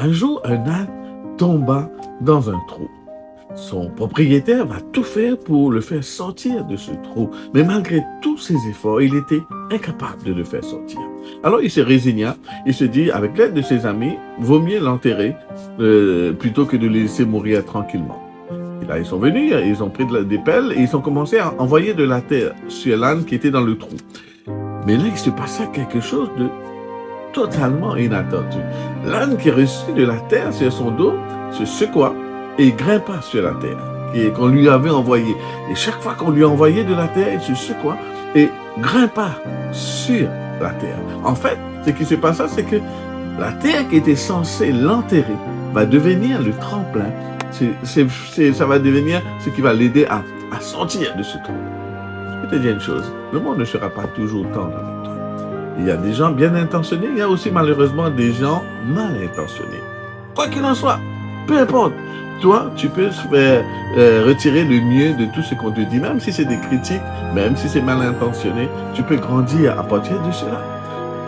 Un jour, un âne tomba dans un trou. Son propriétaire va tout faire pour le faire sortir de ce trou. Mais malgré tous ses efforts, il était incapable de le faire sortir. Alors il se résigna. Il se dit, avec l'aide de ses amis, vaut mieux l'enterrer plutôt que de le laisser mourir tranquillement. Et là, ils sont venus, ils ont pris des pelles et ils ont commencé à envoyer de la terre sur l'âne qui était dans le trou. Mais là, il se passa quelque chose de totalement inattendu. L'âne qui reçut de la terre sur son dos se secoua et grimpa sur la terre qu'on lui avait envoyée. Et chaque fois qu'on lui envoyait de la terre, il se secoua et grimpa sur la terre. En fait, ce qui se passa, c'est que la terre qui était censée l'enterrer va devenir le tremplin. Ça va devenir ce qui va l'aider à sortir de ce trou. Je peux te dire une chose, le monde ne sera pas toujours tendre avec toi. Il y a des gens bien intentionnés, il y a aussi malheureusement des gens mal intentionnés. Quoi qu'il en soit, peu importe, toi, tu peux retirer le mieux de tout ce qu'on te dit, même si c'est des critiques, même si c'est mal intentionné, tu peux grandir à partir de cela.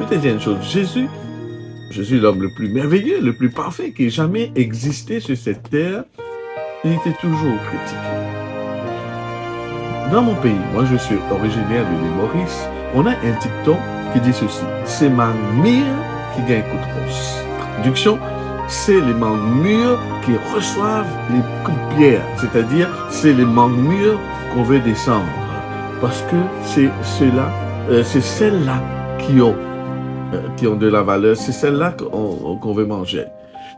Je peux te dire une chose, Jésus, l'homme le plus merveilleux, le plus parfait qui ait jamais existé sur cette terre, il était toujours critiqué. Dans mon pays, moi je suis originaire de l'île Maurice, on a un dicton qui dit ceci, c'est ma mire qui gagne coup de rosse. Traduction, c'est les mangues mûres qui reçoivent les coups de pierre, c'est-à-dire c'est les mangues mûres qu'on veut descendre, parce que c'est celles-là qui ont de la valeur, c'est celles-là qu'on veut manger.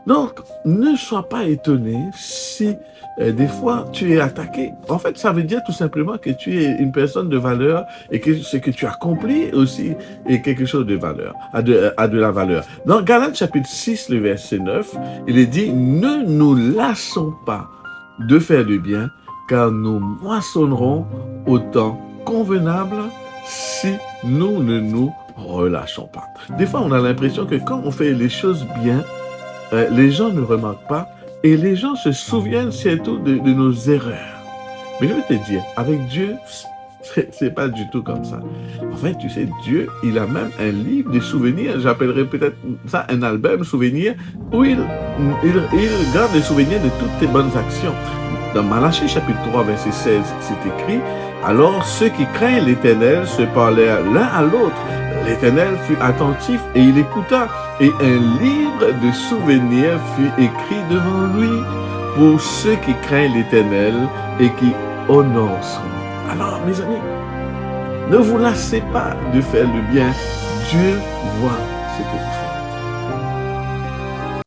Donc, ne sois pas étonné si des fois tu es attaqué. En fait, ça veut dire tout simplement que tu es une personne de valeur et que ce que tu accomplis aussi est quelque chose de valeur, a de la valeur. Dans Galates chapitre 6, le verset 9, il est dit « Ne nous lassons pas de faire du bien, car nous moissonnerons au temps convenable si nous ne nous relâchons pas. » Des fois, on a l'impression que quand on fait les choses bien, les gens ne remarquent pas et les gens se souviennent surtout de nos erreurs. Mais je vais te dire, avec Dieu, c'est pas du tout comme ça. En fait, tu sais, Dieu, il a même un livre de souvenirs, j'appellerais peut-être ça un album souvenir, où il garde les souvenirs de toutes tes bonnes actions. Dans Malachie chapitre 3, verset 16, c'est écrit, « Alors ceux qui craignent l'Éternel se parlèrent l'un à l'autre. L'Éternel fut attentif et il écouta, et un livre de souvenirs fut écrit devant lui pour ceux qui craignent l'Éternel et qui honorent son nom. » Alors, mes amis, ne vous lassez pas de faire le bien. Dieu voit ce que vous faites.